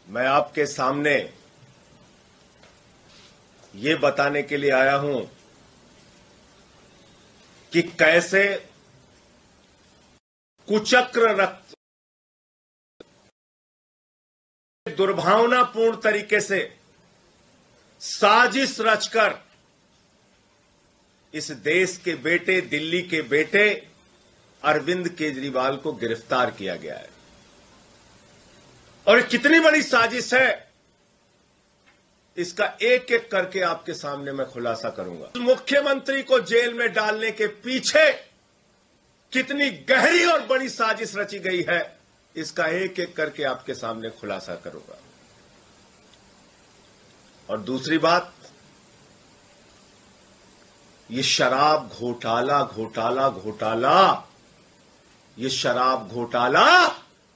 मैं आपके सामने ये बताने के लिए आया हूं कि कैसे कुचक्र रक्त दुर्भावनापूर्ण तरीके से साजिश रचकर इस देश के बेटे, दिल्ली के बेटे अरविंद केजरीवाल को गिरफ्तार किया गया है। और कितनी बड़ी साजिश है, इसका एक एक करके आपके सामने मैं खुलासा करूंगा। मुख्यमंत्री को जेल में डालने के पीछे कितनी गहरी और बड़ी साजिश रची गई है, इसका एक एक करके आपके सामने खुलासा करूंगा। और दूसरी बात, ये शराब घोटाला, ये शराब घोटाला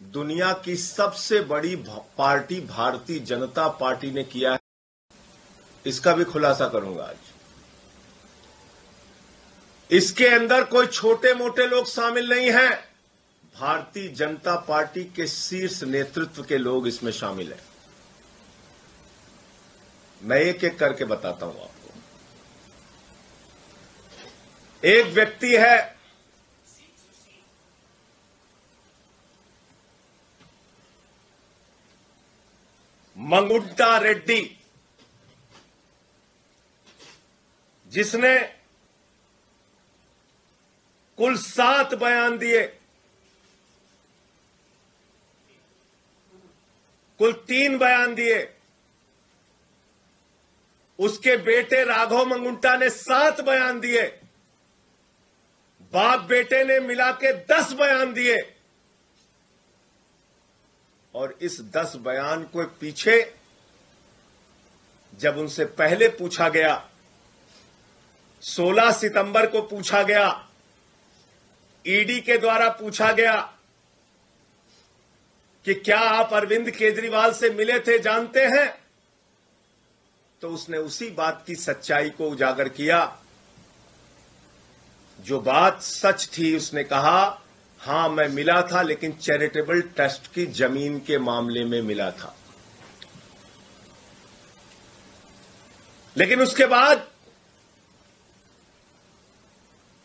दुनिया की सबसे बड़ी पार्टी भारतीय जनता पार्टी ने किया है, इसका भी खुलासा करूंगा आज। इसके अंदर कोई छोटे मोटे लोग शामिल नहीं हैं, भारतीय जनता पार्टी के शीर्ष नेतृत्व के लोग इसमें शामिल हैं। मैं एक एक करके बताता हूं आपको। एक व्यक्ति है मंगुंटा रेड्डी, जिसने कुल 7 बयान दिए, कुल 3 बयान दिए। उसके बेटे राघव मंगुंटा ने 7 बयान दिए, बाप बेटे ने मिला के 10 बयान दिए। और इस 10 बयान को पीछे जब उनसे पहले पूछा गया, 16 सितंबर को पूछा गया, ईडी के द्वारा पूछा गया कि क्या आप अरविंद केजरीवाल से मिले थे, जानते हैं? तो उसने उसी बात की सच्चाई को उजागर किया। जो बात सच थी, उसने कहा हां मैं मिला था, लेकिन चैरिटेबल ट्रस्ट की जमीन के मामले में मिला था। लेकिन उसके बाद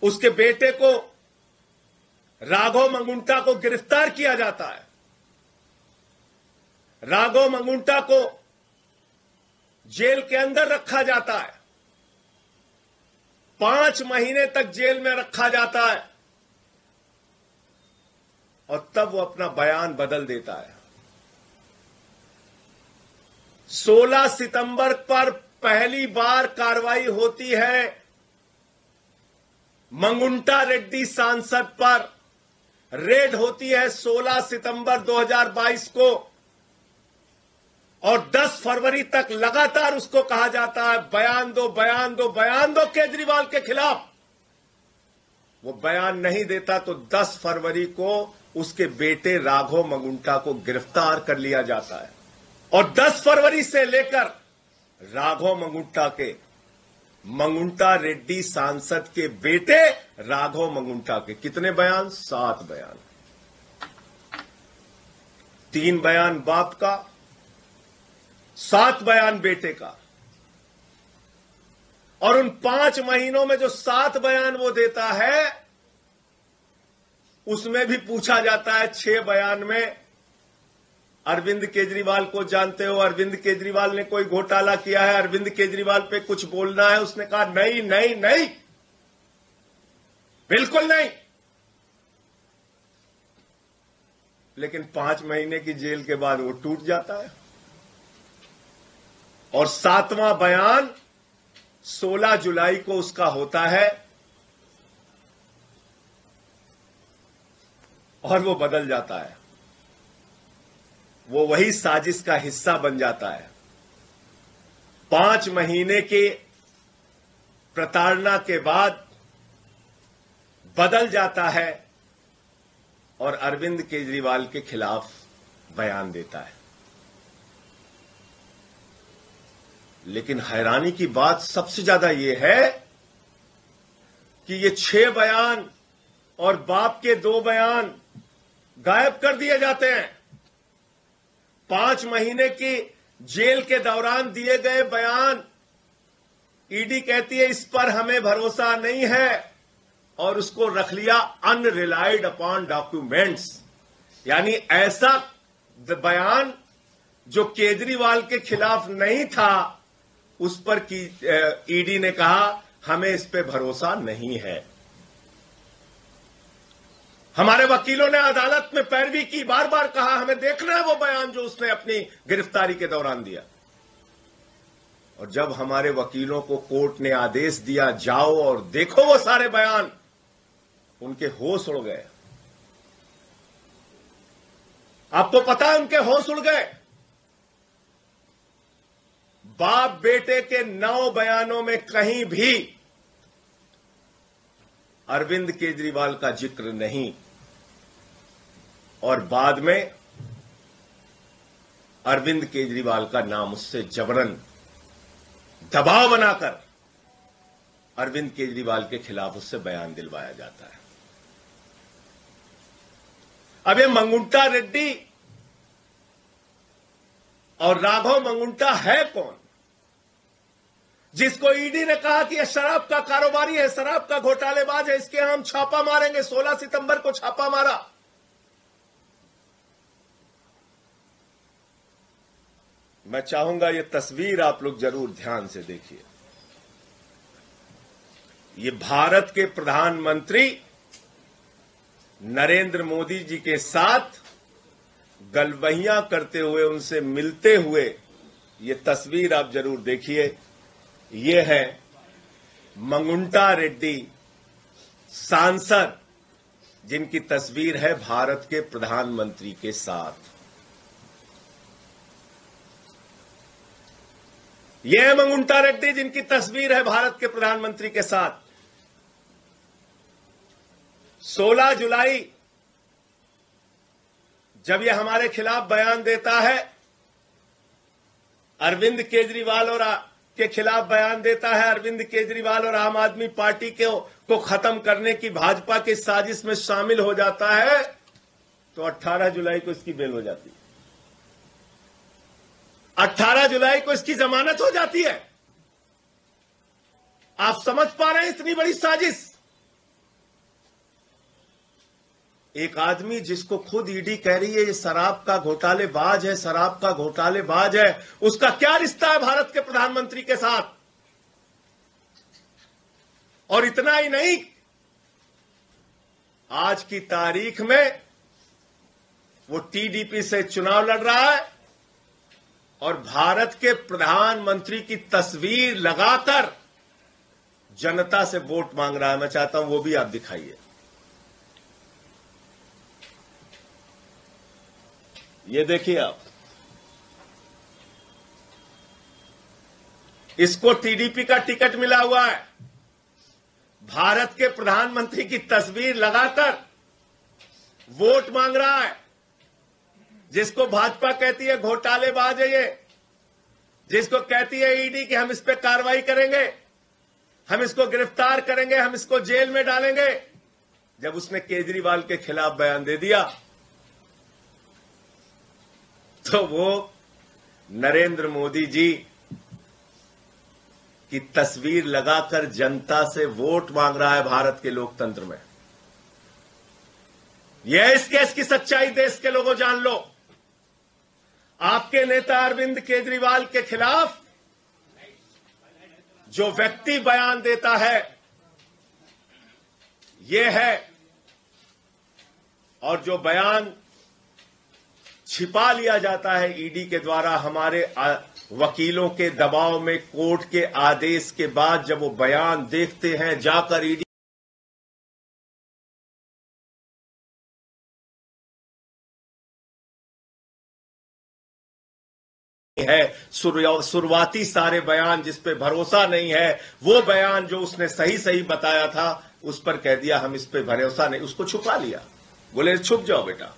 उसके बेटे को, राघव मंगुंटा को गिरफ्तार किया जाता है। राघव मंगुंटा को जेल के अंदर रखा जाता है, 5 महीने तक जेल में रखा जाता है। और तब वो अपना बयान बदल देता है। 16 सितंबर पर पहली बार कार्रवाई होती है मंगुंटा रेड्डी सांसद पर, रेड होती है 16 सितंबर 2022 को। और 10 फरवरी तक लगातार उसको कहा जाता है बयान दो, बयान दो, बयान दो केजरीवाल के खिलाफ। वो बयान नहीं देता तो 10 फरवरी को उसके बेटे राघव मंगुंटा को गिरफ्तार कर लिया जाता है। और 10 फरवरी से लेकर राघव मंगुंटा के, मंगुंटा रेड्डी सांसद के बेटे राघव मंगुंटा के कितने बयान? 7 बयान। 3 बयान बाप का, 7 बयान बेटे का। और उन 5 महीनों में जो 7 बयान वो देता है, उसमें भी पूछा जाता है 6 बयान में अरविंद केजरीवाल को जानते हो? अरविंद केजरीवाल ने कोई घोटाला किया है? अरविंद केजरीवाल पे कुछ बोलना है? उसने कहा नहीं नहीं नहीं, बिल्कुल नहीं। लेकिन 5 महीने की जेल के बाद वो टूट जाता है। और 7वां बयान 16 जुलाई को उसका होता है और वो बदल जाता है। वो वही साजिश का हिस्सा बन जाता है। 5 महीने के प्रताड़ना के बाद बदल जाता है और अरविंद केजरीवाल के खिलाफ बयान देता है। लेकिन हैरानी की बात सबसे ज्यादा यह है कि ये 6 बयान और बाप के 2 बयान गायब कर दिए जाते हैं। 5 महीने की जेल के दौरान दिए गए बयान, ईडी कहती है इस पर हमें भरोसा नहीं है और उसको रख लिया अनरिलाइड अपॉन डॉक्यूमेंट्स। यानी ऐसा बयान जो केजरीवाल के खिलाफ नहीं था, उस पर ईडी ने कहा हमें इस पे भरोसा नहीं है। हमारे वकीलों ने अदालत में पैरवी की, बार बार कहा हमें देखना है वो बयान जो उसने अपनी गिरफ्तारी के दौरान दिया। और जब हमारे वकीलों को कोर्ट ने आदेश दिया जाओ और देखो वो सारे बयान, उनके होश उड़ गए। आपको पता है उनके होश उड़ गए। बाप बेटे के 9 बयानों में कहीं भी अरविंद केजरीवाल का जिक्र नहीं, और बाद में अरविंद केजरीवाल का नाम उससे जबरन दबाव बनाकर अरविंद केजरीवाल के खिलाफ उससे बयान दिलवाया जाता है। अब ये मंगुंटा रेड्डी और राघव मंगुंटा है कौन, जिसको ईडी ने कहा कि यह शराब का कारोबारी है, शराब का घोटालेबाज है, इसके हम छापा मारेंगे। 16 सितंबर को छापा मारा। मैं चाहूंगा ये तस्वीर आप लोग जरूर ध्यान से देखिए। ये भारत के प्रधानमंत्री नरेंद्र मोदी जी के साथ गलबहियां करते हुए, उनसे मिलते हुए, ये तस्वीर आप जरूर देखिए। ये है मंगुंटा रेड्डी सांसद, जिनकी तस्वीर है भारत के प्रधानमंत्री के साथ। यह है मंगुंटा रेड्डी जिनकी तस्वीर है भारत के प्रधानमंत्री के साथ। 16 जुलाई जब यह हमारे खिलाफ बयान देता है, अरविंद केजरीवाल और के खिलाफ बयान देता है, अरविंद केजरीवाल और आम आदमी पार्टी को खत्म करने की भाजपा की साजिश में शामिल हो जाता है, तो 18 जुलाई को इसकी बेल हो जाती है। 18 जुलाई को इसकी जमानत हो जाती है। आप समझ पा रहे हैं इतनी बड़ी साजिश? एक आदमी जिसको खुद ईडी कह रही है ये शराब का घोटालेबाज है, शराब का घोटालेबाज है, उसका क्या रिश्ता है भारत के प्रधानमंत्री के साथ? और इतना ही नहीं, आज की तारीख में वो टीडीपी से चुनाव लड़ रहा है और भारत के प्रधानमंत्री की तस्वीर लगाकर जनता से वोट मांग रहा है। मैं चाहता हूं वो भी आप दिखाइए। ये देखिए आप, इसको टीडीपी का टिकट मिला हुआ है, भारत के प्रधानमंत्री की तस्वीर लगाकर वोट मांग रहा है। जिसको भाजपा कहती है घोटालेबाज है ये, जिसको कहती है ईडी कि हम इस पे कार्रवाई करेंगे, हम इसको गिरफ्तार करेंगे, हम इसको जेल में डालेंगे, जब उसने केजरीवाल के खिलाफ बयान दे दिया तो वो नरेंद्र मोदी जी की तस्वीर लगाकर जनता से वोट मांग रहा है भारत के लोकतंत्र में। यह इस केस की सच्चाई देश के लोगों जान लो। आपके नेता अरविंद केजरीवाल के खिलाफ जो व्यक्ति बयान देता है यह है, और जो बयान छिपा लिया जाता है ईडी के द्वारा हमारे वकीलों के दबाव में, कोर्ट के आदेश के बाद जब वो बयान देखते हैं जाकर ईडी है, शुरुआती सारे बयान जिस पे भरोसा नहीं है, वो बयान जो उसने सही सही बताया था उस पर कह दिया हम इस पे भरोसा नहीं, उसको छुपा लिया। बोले छुप जाओ बेटा।